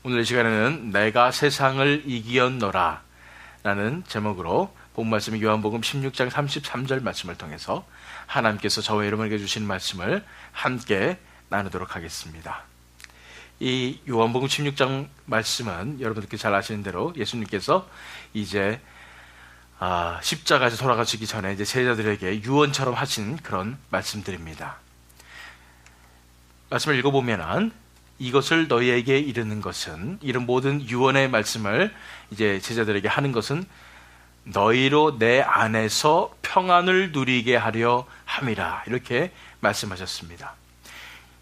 오늘 이 시간에는 내가 세상을 이기었노라 라는 제목으로 본 말씀이 요한복음 16장 33절 말씀을 통해서 하나님께서 저와 여러분에게 주신 말씀을 함께 나누도록 하겠습니다. 이 요한복음 16장 말씀은 여러분들께 잘 아시는 대로 예수님께서 이제 십자가에서 돌아가시기 전에 이제 제자들에게 유언처럼 하신 그런 말씀들입니다. 말씀을 읽어보면은 이것을 너희에게 이르는 것은, 이런 모든 유언의 말씀을 이제 제자들에게 하는 것은 너희로 내 안에서 평안을 누리게 하려 함이라, 이렇게 말씀하셨습니다.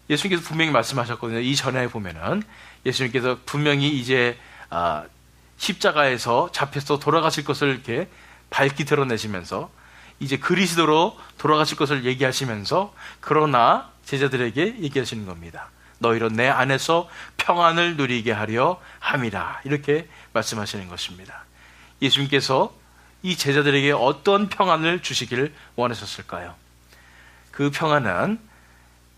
예수님께서 분명히 말씀하셨거든요. 이전에 보면은 예수님께서 분명히 이제 십자가에서 잡혀서 돌아가실 것을 이렇게 밝히 드러내시면서 이제 그리스도로 돌아가실 것을 얘기하시면서, 그러나 제자들에게 얘기하시는 겁니다. 너희로 내 안에서 평안을 누리게 하려 함이라, 이렇게 말씀하시는 것입니다. 예수님께서 이 제자들에게 어떤 평안을 주시기를 원하셨을까요? 그 평안은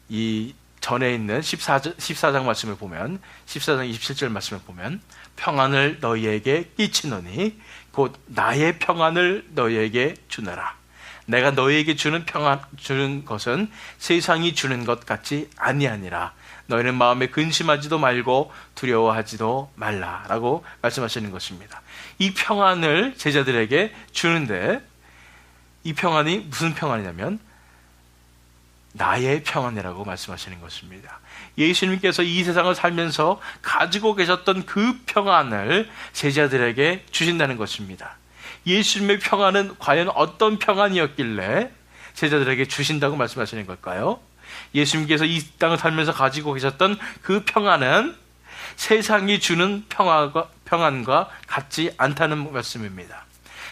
이 전에 있는 14장 말씀을 보면, 14장 27절 말씀을 보면, 평안을 너희에게 끼치노니 곧 나의 평안을 너희에게 주노라. 내가 너희에게 주는 것은 세상이 주는 것 같지 아니하니라. 너희는 마음에 근심하지도 말고 두려워하지도 말라라고 말씀하시는 것입니다. 이 평안을 제자들에게 주는데, 이 평안이 무슨 평안이냐면 나의 평안이라고 말씀하시는 것입니다. 예수님께서 이 세상을 살면서 가지고 계셨던 그 평안을 제자들에게 주신다는 것입니다. 예수님의 평안은 과연 어떤 평안이었길래 제자들에게 주신다고 말씀하시는 걸까요? 예수님께서 이 땅을 살면서 가지고 계셨던 그 평안은 세상이 주는 평안과 같지 않다는 말씀입니다.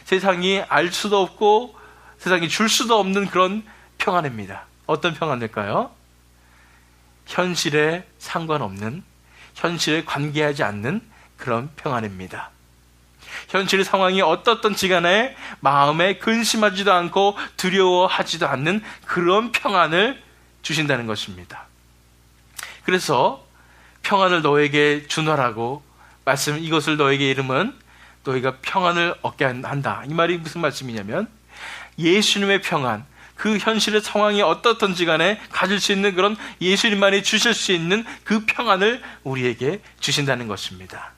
세상이 알 수도 없고 세상이 줄 수도 없는 그런 평안입니다. 어떤 평안일까요? 현실에 상관없는, 현실에 관계하지 않는 그런 평안입니다. 현실의 상황이 어떻든 지간에 마음에 근심하지도 않고 두려워하지도 않는 그런 평안을 주신다는 것입니다. 그래서 평안을 너에게 주노라고 이것을 너에게 이름은 너희가 평안을 얻게 한다. 이 말이 무슨 말씀이냐면 예수님의 평안, 그 현실의 상황이 어떻든지 간에 가질 수 있는 그런 예수님만이 주실 수 있는 그 평안을 우리에게 주신다는 것입니다.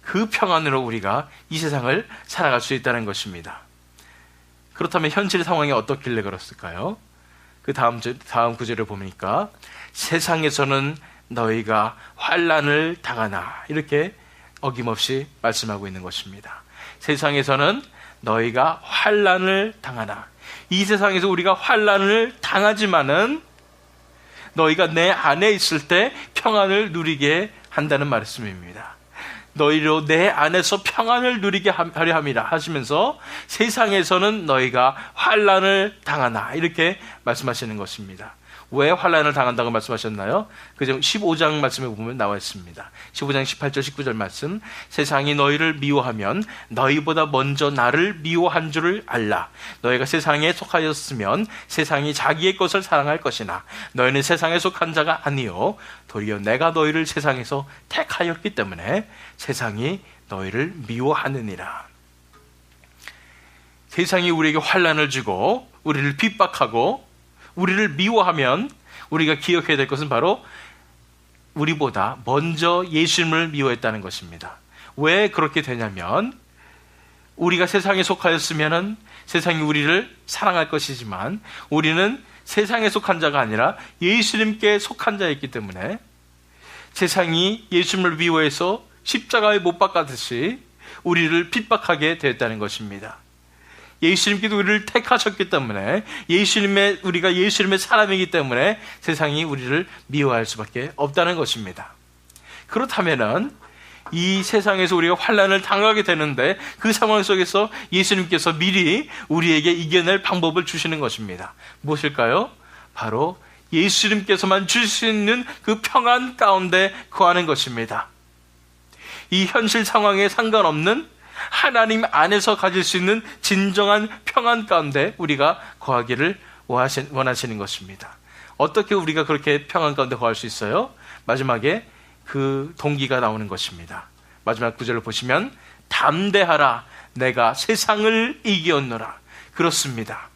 그 평안으로 우리가 이 세상을 살아갈 수 있다는 것입니다. 그렇다면 현실의 상황이 어떻길래 그렇을까요? 그 다음 구절을 보니까 세상에서는 너희가 환난을 당하나, 이렇게 어김없이 말씀하고 있는 것입니다. 세상에서는 너희가 환난을 당하나, 이 세상에서 우리가 환난을 당하지만은 너희가 내 안에 있을 때 평안을 누리게 한다는 말씀입니다. 너희로 내 안에서 평안을 누리게 하려 함이라 하시면서 세상에서는 너희가 환난을 당하나, 이렇게 말씀하시는 것입니다. 왜 환난을 당한다고 말씀하셨나요? 그중 15장 말씀에 보면 나와 있습니다. 15장 18절 19절 말씀, 세상이 너희를 미워하면 너희보다 먼저 나를 미워한 줄을 알라. 너희가 세상에 속하였으면 세상이 자기의 것을 사랑할 것이나 너희는 세상에 속한 자가 아니요 도리어 내가 너희를 세상에서 택하였기 때문에 세상이 너희를 미워하느니라. 세상이 우리에게 환난을 주고 우리를 핍박하고 우리를 미워하면 우리가 기억해야 될 것은 바로 우리보다 먼저 예수님을 미워했다는 것입니다. 왜 그렇게 되냐면 우리가 세상에 속하였으면 세상이 우리를 사랑할 것이지만 우리는 세상에 속한 자가 아니라 예수님께 속한 자였기 때문에 세상이 예수님을 미워해서 십자가에 못 박았듯이 우리를 핍박하게 되었다는 것입니다. 예수님께도 우리를 택하셨기 때문에 우리가 예수님의 사람이기 때문에 세상이 우리를 미워할 수밖에 없다는 것입니다. 그렇다면은 이 세상에서 우리가 환난을 당하게 되는데 그 상황 속에서 예수님께서 미리 우리에게 이겨낼 방법을 주시는 것입니다. 무엇일까요? 바로 예수님께서만 주실 수 있는 그 평안 가운데 거하는 것입니다. 이 현실 상황에 상관없는 하나님 안에서 가질 수 있는 진정한 평안 가운데 우리가 거하기를 원하시는 것입니다. 어떻게 우리가 그렇게 평안 가운데 거할 수 있어요? 마지막에 그 동기가 나오는 것입니다. 마지막 구절을 보시면 담대하라 내가 세상을 이기었노라. 그렇습니다.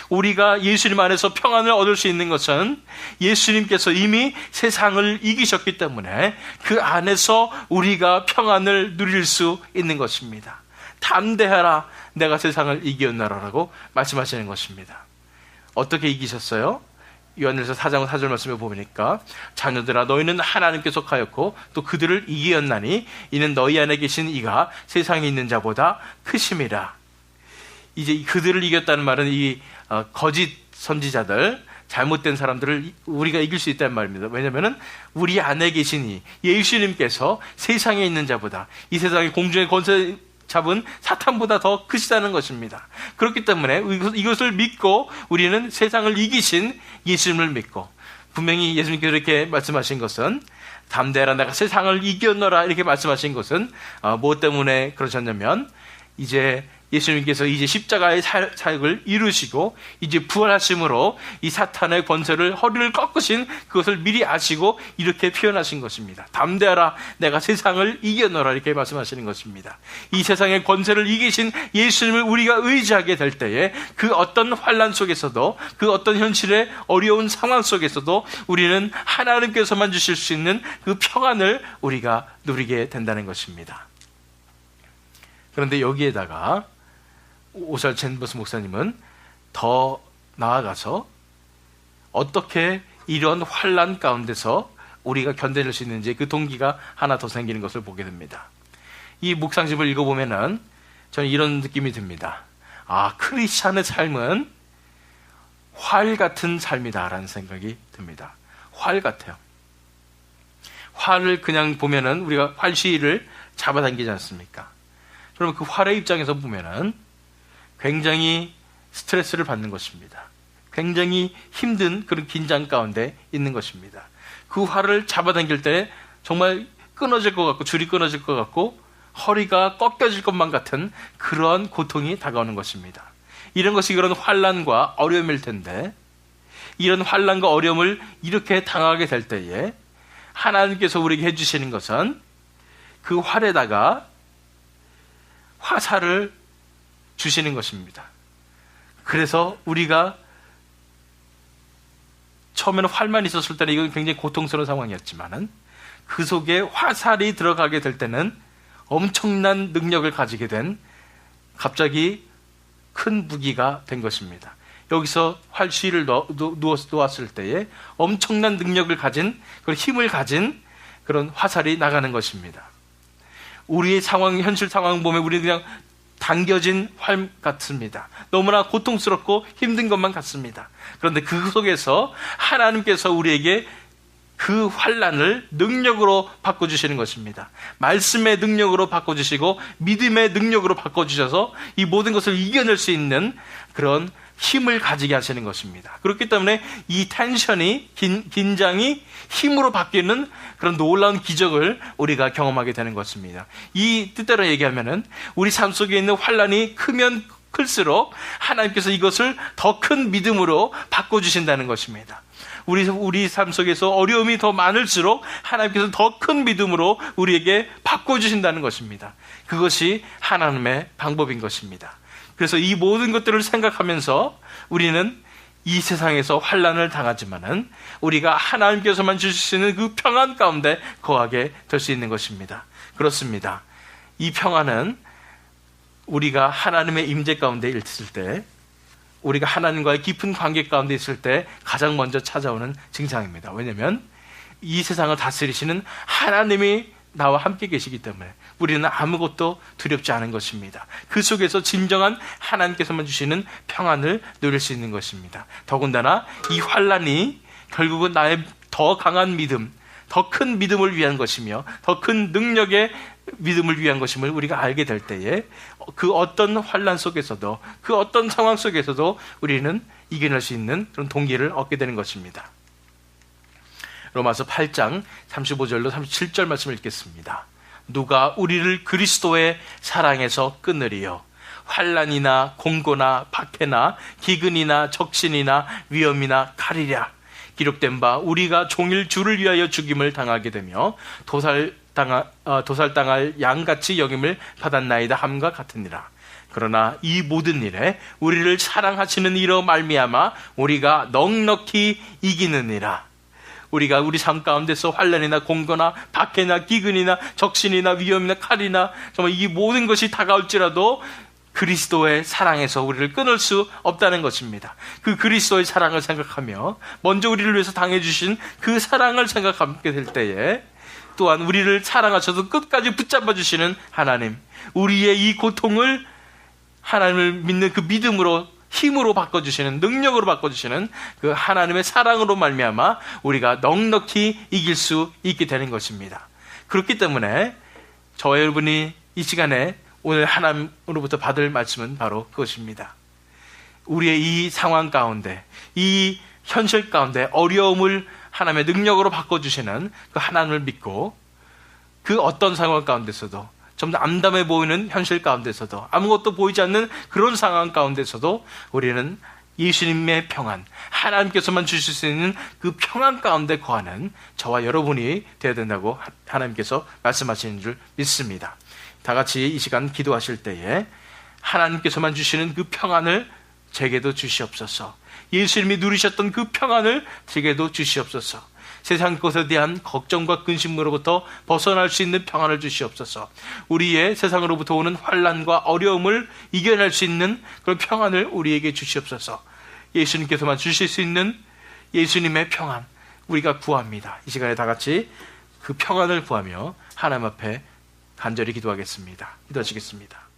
우리가 예수님 안에서 평안을 얻을 수 있는 것은 예수님께서 이미 세상을 이기셨기 때문에 그 안에서 우리가 평안을 누릴 수 있는 것입니다. 담대하라 내가 세상을 이기었노라라고 말씀하시는 것입니다. 어떻게 이기셨어요? 요한일서 4장 4절 말씀을 보니까 자녀들아 너희는 하나님께 속하였고 또 그들을 이기었나니 이는 너희 안에 계신 이가 세상에 있는 자보다 크심이라. 이제 그들을 이겼다는 말은 이 거짓 선지자들, 잘못된 사람들을 우리가 이길 수 있다는 말입니다. 왜냐하면 우리 안에 계시니 예수님께서 세상에 있는 자보다, 이 세상의 공중의 권세 잡은 사탄보다 더 크시다는 것입니다. 그렇기 때문에 이것을 믿고 우리는 세상을 이기신 예수님을 믿고, 분명히 예수님께서 이렇게 말씀하신 것은 담대하라 내가 세상을 이겼노라 이렇게 말씀하신 것은 무엇 때문에 그러셨냐면, 이제 예수님께서 이제 십자가의 사역을 이루시고 이제 부활하심으로 이 사탄의 권세를 허리를 꺾으신 그것을 미리 아시고 이렇게 표현하신 것입니다. 담대하라 내가 세상을 이겨노라 이렇게 말씀하시는 것입니다. 이 세상의 권세를 이기신 예수님을 우리가 의지하게 될 때에 그 어떤 환난 속에서도, 그 어떤 현실의 어려운 상황 속에서도 우리는 하나님께서만 주실 수 있는 그 평안을 우리가 누리게 된다는 것입니다. 그런데 여기에다가 오살 젠버스 목사님은 더 나아가서 어떻게 이런 환난 가운데서 우리가 견뎌낼 수 있는지 그 동기가 하나 더 생기는 것을 보게 됩니다. 이 묵상집을 읽어보면은 저는 이런 느낌이 듭니다. 크리스찬의 삶은 활 같은 삶이다라는 생각이 듭니다. 활 같아요. 활을 그냥 보면은 우리가 활시위를 잡아당기지 않습니까? 그러면 그 활의 입장에서 보면은 굉장히 스트레스를 받는 것입니다. 굉장히 힘든 그런 긴장 가운데 있는 것입니다. 그 활을 잡아당길 때 정말 끊어질 것 같고, 줄이 끊어질 것 같고, 허리가 꺾여질 것만 같은 그러한 고통이 다가오는 것입니다. 이런 것이 그런 환난과 어려움일 텐데, 이런 환난과 어려움을 이렇게 당하게 될 때에 하나님께서 우리에게 해주시는 것은 그 활에다가 화살을 주시는 것입니다. 그래서 우리가 처음에는 활만 있었을 때는 이건 굉장히 고통스러운 상황이었지만은 그 속에 화살이 들어가게 될 때는 엄청난 능력을 가지게 된, 갑자기 큰 무기가 된 것입니다. 여기서 활시를 놓았을 때에 엄청난 능력을 가진, 그런 힘을 가진 그런 화살이 나가는 것입니다. 우리의 상황, 현실 상황 보면 우리는 그냥 당겨진 활 같습니다. 너무나 고통스럽고 힘든 것만 같습니다. 그런데 그 속에서 하나님께서 우리에게 그 환난을 능력으로 바꿔주시는 것입니다. 말씀의 능력으로 바꿔주시고 믿음의 능력으로 바꿔주셔서 이 모든 것을 이겨낼 수 있는 그런 힘을 가지게 하시는 것입니다. 그렇기 때문에 이 텐션이, 긴장이 힘으로 바뀌는 그런 놀라운 기적을 우리가 경험하게 되는 것입니다. 이 뜻대로 얘기하면은 우리 삶 속에 있는 환난이 크면 클수록 하나님께서 이것을 더 큰 믿음으로 바꿔주신다는 것입니다. 우리 삶 속에서 어려움이 더 많을수록 하나님께서 더 큰 믿음으로 우리에게 바꿔주신다는 것입니다. 그것이 하나님의 방법인 것입니다. 그래서 이 모든 것들을 생각하면서 우리는 이 세상에서 환난을 당하지만은 우리가 하나님께서만 주시는 그 평안 가운데 거하게 될 수 있는 것입니다. 그렇습니다. 이 평안은 우리가 하나님의 임재 가운데 있을 때, 우리가 하나님과의 깊은 관계 가운데 있을 때 가장 먼저 찾아오는 증상입니다. 왜냐하면 이 세상을 다스리시는 하나님이 나와 함께 계시기 때문에 우리는 아무것도 두렵지 않은 것입니다. 그 속에서 진정한 하나님께서만 주시는 평안을 누릴 수 있는 것입니다. 더군다나 이 환난이 결국은 나의 더 강한 믿음, 더 큰 믿음을 위한 것이며 더 큰 능력의 믿음을 위한 것임을 우리가 알게 될 때에 그 어떤 환난 속에서도, 그 어떤 상황 속에서도 우리는 이겨낼 수 있는 그런 동기를 얻게 되는 것입니다. 로마서 8장 35절로 37절 말씀을 읽겠습니다. 누가 우리를 그리스도의 사랑에서 끊으리요? 환난이나 공고나 박해나 기근이나 적신이나 위험이나 칼이랴. 기록된 바 우리가 종일 주를 위하여 죽임을 당하게 되며 도살당할 양같이 여김을 받았나이다 함과 같으니라. 그러나 이 모든 일에 우리를 사랑하시는 이로 말미암아 우리가 넉넉히 이기느니라. 우리가 우리 삶 가운데서 환난이나 공고나 박해나 기근이나 적신이나 위험이나 칼이나 정말 이 모든 것이 다가올지라도 그리스도의 사랑에서 우리를 끊을 수 없다는 것입니다. 그 그리스도의 사랑을 생각하며 먼저 우리를 위해서 당해주신 그 사랑을 생각하게 될 때에 또한 우리를 사랑하셔서 끝까지 붙잡아 주시는 하나님, 우리의 이 고통을 하나님을 믿는 그 믿음으로, 힘으로 바꿔주시는, 능력으로 바꿔주시는 그 하나님의 사랑으로 말미암아 우리가 넉넉히 이길 수 있게 되는 것입니다. 그렇기 때문에 저와 여러분이 이 시간에 오늘 하나님으로부터 받을 말씀은 바로 그것입니다. 우리의 이 상황 가운데, 이 현실 가운데 어려움을 하나님의 능력으로 바꿔주시는 그 하나님을 믿고 그 어떤 상황 가운데서도 좀 더 암담해 보이는 현실 가운데서도 아무것도 보이지 않는 그런 상황 가운데서도 우리는 예수님의 평안, 하나님께서만 주실 수 있는 그 평안 가운데 거하는 저와 여러분이 되어야 된다고 하나님께서 말씀하시는 줄 믿습니다. 다 같이 이 시간 기도하실 때에 하나님께서만 주시는 그 평안을 제게도 주시옵소서. 예수님이 누리셨던 그 평안을 제게도 주시옵소서. 세상 것에 대한 걱정과 근심으로부터 벗어날 수 있는 평안을 주시옵소서. 우리의 세상으로부터 오는 환난과 어려움을 이겨낼 수 있는 그런 평안을 우리에게 주시옵소서. 예수님께서만 주실 수 있는 예수님의 평안 우리가 구합니다. 이 시간에 다 같이 그 평안을 구하며 하나님 앞에 간절히 기도하겠습니다. 기도하시겠습니다.